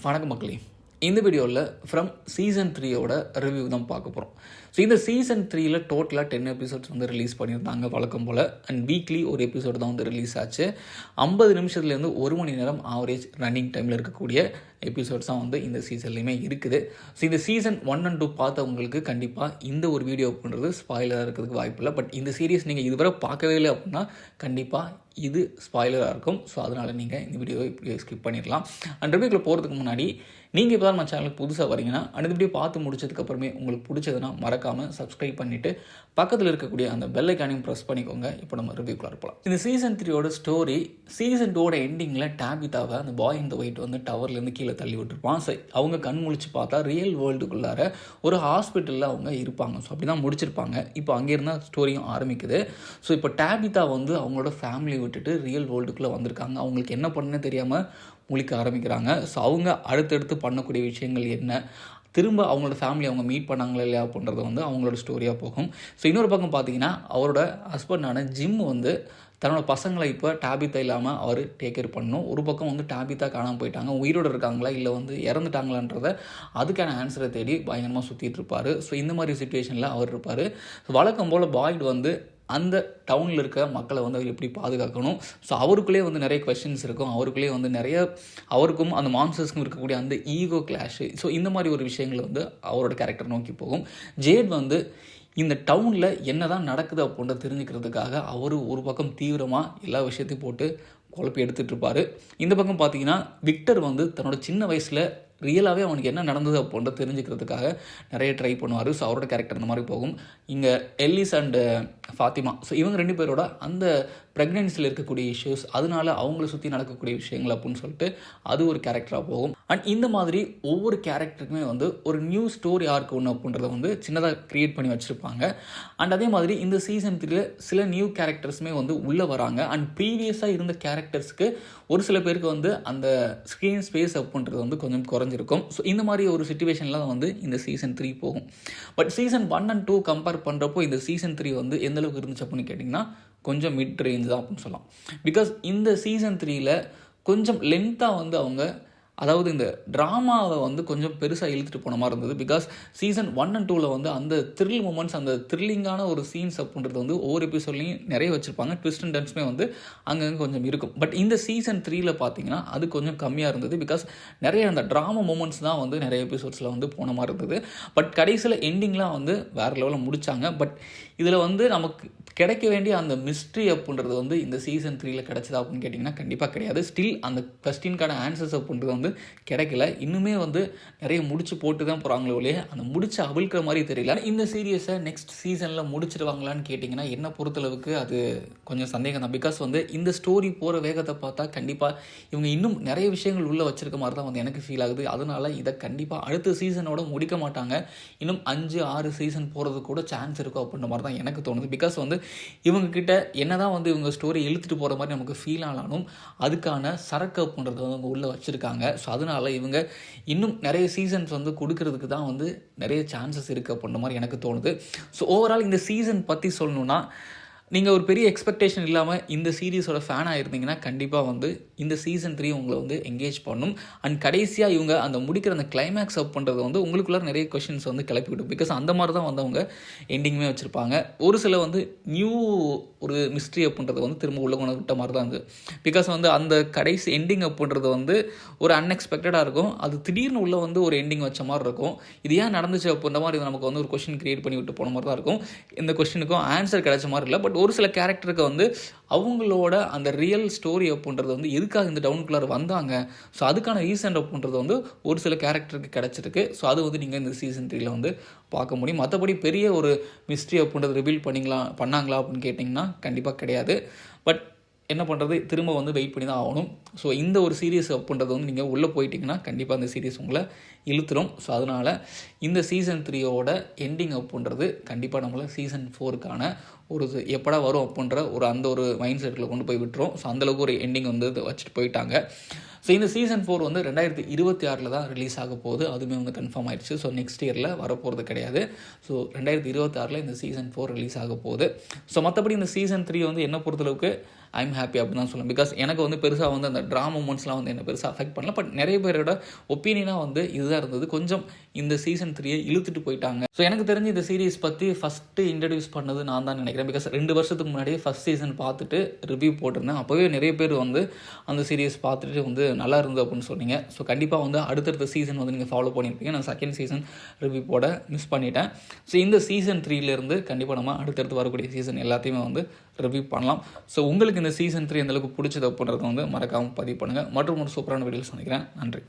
வணக்கம் மக்களே. இந்த வீடியோவில் ஃப்ரம் சீசன் 3யோட ரிவ்யூ தான் பார்க்க போகிறோம். ஸோ இந்த சீசன் 3ல் டோட்டலாக 10 எபிசோட்ஸ் வந்து ரிலீஸ் பண்ணியிருந்தாங்க வழக்கம் போல். அண்ட் வீக்லி ஒரு எபிசோடு தான் வந்து ரிலீஸ் ஆச்சு. 50 நிமிஷத்துலேருந்து 1 மணி நேரம் ஆவரேஜ் ரன்னிங் டைமில் இருக்கக்கூடிய எபிசோட்ஸ் தான் வந்து இந்த சீசன்லேயுமே இருக்குது. ஸோ இந்த சீசன் 1 and 2 பார்த்தவங்களுக்கு கண்டிப்பாக இந்த ஒரு வீடியோ அப்படின்றது ஸ்பாயிலராக இருக்கிறதுக்கு வாய்ப்பு இல்லை. பட் இந்த சீரிஸ் நீங்கள் இதுவரை பார்க்கவே இல்லை அப்படின்னா கண்டிப்பாக இது ஸ்பாயிலராக இருக்கும். ஸோ அதனால் நீங்கள் இந்த வீடியோவை இப்படி ஸ்கிப் பண்ணிடலாம். அண்ட் ரிவ்யூக்குள்ள போகிறதுக்கு முன்னாடி நீங்கள் இப்போ தான் நம்ம சேனலுக்கு புதுசாக வரீங்கன்னா அந்த வீடியோ பார்த்து முடிச்சதுக்கப்புறமே உங்களுக்கு பிடிச்சதுன்னா மறக்காமல் சப்ஸ்கிரைப் பண்ணிவிட்டு பக்கத்தில் இருக்கக்கூடிய அந்த பெல் ஐக்கானையும் ப்ரெஸ் பண்ணிக்கோங்க. இப்போ நம்ம ரிவ்யூக்குள்ள இருப்போம். இந்த சீசன் 3யோட ஸ்டோரி சீசன் 2வோட எண்டிங்கில் டாபிதாவை அந்த பாய் இந்த ஒயிட் வந்து டவர்லேருந்து கீழே தள்ளி விட்டுருப்பான். ஸோ அவங்க கண் முழிச்சு பார்த்தா ரியல் வேர்ல்டுக்குள்ளார ஒரு ஹாஸ்பிட்டலில் அவங்க இருப்பாங்க. ஸோ அப்படி தான் முடிச்சிருப்பாங்க. இப்போ அங்கேருந்து ஸ்டோரியும் ஆரம்பிக்குது. ஸோ இப்போ டாபிதா வந்து அவங்களோட ஃபேமிலியை விட்டுட்டு ரியல் வேர்ல்டுக்குள்ளே வந்திருக்காங்க. அவங்களுக்கு என்ன பண்ணுன்னு தெரியாமல் முழிக்க ஆரம்பிக்கிறாங்க. ஸோ அவங்க அடுத்தடுத்து பண்ணக்கூடிய விஷயங்கள் என்ன, திரும்ப அவங்களோட ஃபேமிலி அவங்க மீட் பண்ணாங்களா இல்லையா அப்படின்றது வந்து அவங்களோட ஸ்டோரியாக போகும். ஸோ இன்னொரு பக்கம் பார்த்தீங்கன்னா அவரோட ஹஸ்பண்டான ஜிம் வந்து தன்னோட பசங்களை இப்போ டாபிதா இல்லாமல் அவர் டேக் கேர் பண்ணணும். ஒரு பக்கம் வந்து டாபிதா காணாமல் போயிட்டாங்க, உயிரோடு இருக்காங்களா இல்லை வந்து இறந்துட்டாங்களான்றத அதுக்கான ஆன்சரை தேடி பயங்கரமாக சுற்றிட்டு இருப்பார். ஸோ இந்த மாதிரி சுச்சுவேஷனில் அவர் இருப்பார். வழக்கம் போல் பாய்டு வந்து அந்த டவுனில் இருக்க மக்களை வந்து அவர் எப்படி பாதுகாக்கணும். ஸோ அவருக்குள்ளே வந்து நிறைய கொஸ்டின்ஸ் இருக்கும். அவருக்குள்ளே வந்து நிறைய அவருக்கும் அந்த மான்ஸ்டர்ஸ்க்கும் இருக்கக்கூடிய அந்த ஈகோ கிளாஷு. ஸோ இந்த மாதிரி ஒரு விஷயங்கள் வந்து அவரோட கேரக்டர் நோக்கி போகும். ஜேட் வந்து இந்த டவுனில் என்ன தான் நடக்குது அப்படின்றத தெரிஞ்சுக்கிறதுக்காக அவர் ஒரு பக்கம் தீவிரமாக எல்லா விஷயத்தையும் போட்டு குழப்பி எடுத்துகிட்டு இருப்பார். இந்த பக்கம் பார்த்தீங்கன்னா விக்டர் வந்து தன்னோட சின்ன வயசில் ரியலாகவே அவனுக்கு என்ன நடந்தது அப்படின்ற தெரிஞ்சுக்கிறதுக்காக நிறைய ட்ரை பண்ணுவார். ஸோ அவரோட கேரக்டர் இந்த மாதிரி போகும். இங்கே எல்லிஸ் அண்டு ஃபாத்திமா, ஸோ இவங்க 2 பேரோட அந்த ப்ரெக்னென்சியில் இருக்கக்கூடிய இஷ்யூஸ், அதனால அவங்கள சுற்றி நடக்கக்கூடிய விஷயங்கள் அப்படின்னு சொல்லிட்டு அது ஒரு கேரக்டராக போகும். அண்ட் இந்த மாதிரி ஒவ்வொரு கேரக்டருக்குமே வந்து ஒரு நியூ ஸ்டோரி ஆர்க் ஒன்று அப்படின்றத வந்து சின்னதாக க்ரியேட் பண்ணி வச்சுருப்பாங்க. அண்ட் அதே மாதிரி இந்த சீசன் 3 சில நியூ கேரக்டர்ஸுமே வந்து உள்ளே வராங்க. அண்ட் ப்ரீவியஸாக இருந்த கேரக்டர்ஸ்க்கு ஒரு சில பேருக்கு வந்து அந்த ஸ்க்ரீன் ஸ்பேஸ் அப்படின்றது வந்து கொஞ்சம் குறைஞ்சிருக்கும். ஸோ இந்த மாதிரி ஒரு சிச்சுவேஷனில் தான் வந்து இந்த சீசன் 3 போகும். பட் சீசன் 1 and 2 கம்பேர் பண்ணுறப்போ இந்த சீசன் 3 வந்து எந்த அளவுக்கு இருந்துச்சு அப்படின்னு கேட்டிங்கன்னா கொஞ்சம் மிட் ரேஞ்ச் தான் அப்படின்னு சொல்லலாம். பிகாஸ் இந்த சீசன் 3ல் கொஞ்சம் லென்த்தாக வந்து அவங்க அதாவது இந்த ட்ராமாவை வந்து கொஞ்சம் பெருசாக இழுத்துட்டு போன மாதிரி இருந்தது. பிகாஸ் சீசன் 1 and 2ல் வந்து அந்த த்ரில் மூமெண்ட்ஸ், அந்த த்ரில்லிங்கான ஒரு சீன்ஸ் அப்படின்றது வந்து ஒவ்வொரு எபிசோட்லையும் நிறைய வச்சுருப்பாங்க. ட்விஸ்ட் அண்ட் டர்ன்ஸுமே வந்து அங்கங்கே கொஞ்சம் இருக்கும். பட் இந்த சீசன் 3ல் பார்த்தீங்கன்னா அது கொஞ்சம் கம்மியாக இருந்தது. பிகாஸ் நிறைய அந்த ட்ராமா மூமெண்ட்ஸ் தான் வந்து நிறைய எபிசோட்ஸில் வந்து போன மாதிரி இருந்தது. பட் கடைசியில் எண்டிங்லாம் வந்து வேறு லெவலில் முடித்தாங்க. பட் இதில் வந்து நமக்கு கிடைக்க வேண்டிய அந்த மிஸ்ட்ரி அப்படின்றது வந்து இந்த சீசன் 3ல் கிடைச்சதா அப்படின்னு கேட்டிங்கன்னா கண்டிப்பாக கிடையாது. ஸ்டில் அந்த கொஸ்டின்கான ஆன்சர்ஸ் அப்படின்றது வந்து கிடைக்கல. இன்னுமே வந்து நிறைய முடிச்சு போட்டு தான் போகிறாங்களோ இல்லையே, அந்த முடிச்சு அவிழ்க்கிற மாதிரி தெரியல. இந்த சீரியஸை நெக்ஸ்ட் சீசனில் முடிச்சிடுவாங்களான்னு கேட்டிங்கன்னா என்னை பொறுத்தளவுக்கு அது கொஞ்சம் சந்தேகம் தான். பிகாஸ் வந்து இந்த ஸ்டோரி போகிற வேகத்தை பார்த்தா கண்டிப்பாக இவங்க இன்னும் நிறைய விஷயங்கள் உள்ளே வச்சிருக்க மாதிரி தான் வந்து எனக்கு ஃபீல் ஆகுது. அதனால் இதை கண்டிப்பாக அடுத்த சீசனோட முடிக்க மாட்டாங்க. இன்னும் 5-6 சீசன் போகிறது கூட சான்ஸ் இருக்கும் அப்படின்ற மாதிரி தான் எனக்கு தோணுது. பிகாஸ் வந்து இவங்கக்கிட்ட என்ன தான் வந்து இவங்க ஸ்டோரி இழுத்துட்டு போகிற மாதிரி நமக்கு ஃபீல் ஆனாலும் அதுக்கான சரக்கு அப்படின்றத வந்து அவங்க உள்ளே வச்சுருக்காங்க. ஸோ அதனால் இவங்க இன்னும் நிறைய சீசன்ஸ் வந்து கொடுக்கறதுக்கு தான் வந்து நிறைய சான்சஸ் இருக்குது அப்படின்ற மாதிரி எனக்கு தோணுது. ஸோ ஓவரால் இந்த சீசன் பற்றி சொல்லணுன்னா நீங்கள் ஒரு பெரிய எக்ஸ்பெக்டேஷன் இல்லாமல் இந்த சீரீஸோட ஃபேனாக இருந்தீங்கன்னா கண்டிப்பாக வந்து இந்த சீசன் 3 உங்களை வந்து என்கேஜ் பண்ணும். அண்ட் கடைசியாக இவங்க அந்த முடிக்கிற அந்த கிளைமேக்ஸ் அப் பண்ணுறது வந்து உங்களுக்குள்ள நிறைய கொஷின்ஸ் வந்து கிளப்பி விடும். பிகாஸ் அந்த மாதிரி தான் வந்து அவங்க எண்டிங்குமே வச்சுருப்பாங்க. ஒரு சில வந்து நியூ ஒரு மிஸ்ட்ரி அப்படின்றது வந்து திரும்ப உள்ள கொண்டு விட்ட மாதிரி தான் இருந்தது. பிகாஸ் வந்து அந்த கடைசி எண்டிங் அப்படின்றது வந்து ஒரு அன்எக்ஸ்பெக்டடாக இருக்கும். அது திடீர்னு உள்ள வந்து ஒரு எண்டிங் வச்ச மாதிரி இருக்கும். இது ஏன் நடந்துச்சு அப்படின்ற மாதிரி இது நமக்கு வந்து ஒரு கொஷின் கிரியேட் பண்ணி விட்டு போன மாதிரி தான் இருக்கும். இந்த கொஷினுக்கும் ஆன்சர் கிடைச்ச மாதிரி இல்லை. பட் ஒரு சில கேரக்டருக்கு வந்து அவங்களோட அந்த ரியல் ஸ்டோரி அப்படின்றது வந்து எதுக்காக இந்த டவுனுக்குள்ளார வந்தாங்க, ஸோ அதுக்கான ரீசன் அப்படின்றது வந்து ஒரு சில கேரக்டருக்கு கிடச்சிருக்கு. ஸோ அது வந்து நீங்கள் இந்த சீசன் 3ல் வந்து பார்க்க முடியும். மற்றபடி பெரிய ஒரு மிஸ்ட்ரி அப்படின்றது ரிவீல் பண்ணாங்களா அப்படின்னு கேட்டிங்கன்னா கண்டிப்பாக கிடையாது. பட் என்ன பண்ணுறது, திரும்ப வந்து வெயிட் பண்ணி தான் ஆகணும். ஸோ இந்த ஒரு சீரியஸ் அப்படின்றது வந்து நீங்கள் உள்ளே போயிட்டிங்கன்னா கண்டிப்பாக அந்த சீரியஸ் உங்களை இழுத்துரும். ஸோ அதனால் இந்த சீசன் 3யோட எண்டிங் அப்படின்றது கண்டிப்பாக நம்மளை சீசன் 4க்கான ஒரு எப்படா வரும் அப்படின்ற ஒரு அந்த ஒரு மைண்ட் செட்டில் கொண்டு போய் விட்டுரும். ஸோ அந்தளவுக்கு ஒரு எண்டிங் வந்து வச்சுட்டு போயிட்டாங்க. ஸோ இந்த சீசன் 4 வந்து 2026 தான் ரிலீஸ் ஆக போகுது. அதுவுமே வந்து கன்ஃபார்ம் ஆயிடுச்சு. ஸோ நெக்ஸ்ட் இயரில் வரப்போகிறது கிடையாது. ஸோ 2026 இந்த சீசன் 4 ரிலீஸ் ஆக போகுது. ஸோ மற்றபடி இந்த சீசன் 3 வந்து என்ன பொறுத்தளவுக்கு ஐம் ஹாப்பி அப்படின்னு தான் சொல்லுவேன். பிகாஸ் எனக்கு வந்து பெருசாக வந்து அந்த ட்ராமா மூமெண்ட்ஸ்லாம் வந்து என்ன பெருசாக அஃபெக்ட் பண்ணல. பட் நிறைய பேரோட ஒப்பீனியனாக வந்து இதுதான் இருந்தது. கொஞ்சம் இந்த சீசன் 3 இழுத்துட்டு போயிட்டாங்க. ஸோ எனக்கு தெரிஞ்சு இந்த சீரிஸ் பற்றி ஃபஸ்ட்டு இன்ட்ரடியூஸ் பண்ணது நான் தான் நினைக்கிறேன். பிகாஸ் 2 வருஷத்துக்கு முன்னாடியே ஃபஸ்ட் சீசன் பார்த்துட்டு ரிவ்யூ போட்டிருந்தேன். அப்போவே நிறைய பேர் வந்து அந்த சீரிஸ் பார்த்துட்டு வந்து நல்லா இருந்தது அப்படின்னு சொன்னீங்க. ஸோ கண்டிப்பாக வந்து அடுத்தடுத்த சீசன் வந்து நீங்கள் ஃபாலோ பண்ணியிருப்பீங்க. நான் செகண்ட் சீசன் ரிவ்யூ போட மிஸ் பண்ணிட்டேன். ஸோ இந்த சீசன் 3லேருந்து கண்டிப்பாக நம்ம அடுத்தடுத்து வரக்கூடிய சீசன் எல்லாத்தையுமே வந்து ரிவ்யூ பண்ணலாம். ஸோ உங்களுக்கு இந்த சீசன் 3 எந்தளவுக்கு பிடிச்சது அப்படின்றத வந்து மறக்காமல் பதிவு பண்ணுங்கள். மற்றும் ஒரு சூப்பரான வீடியோஸ் நினைக்கிறேன். நன்றி.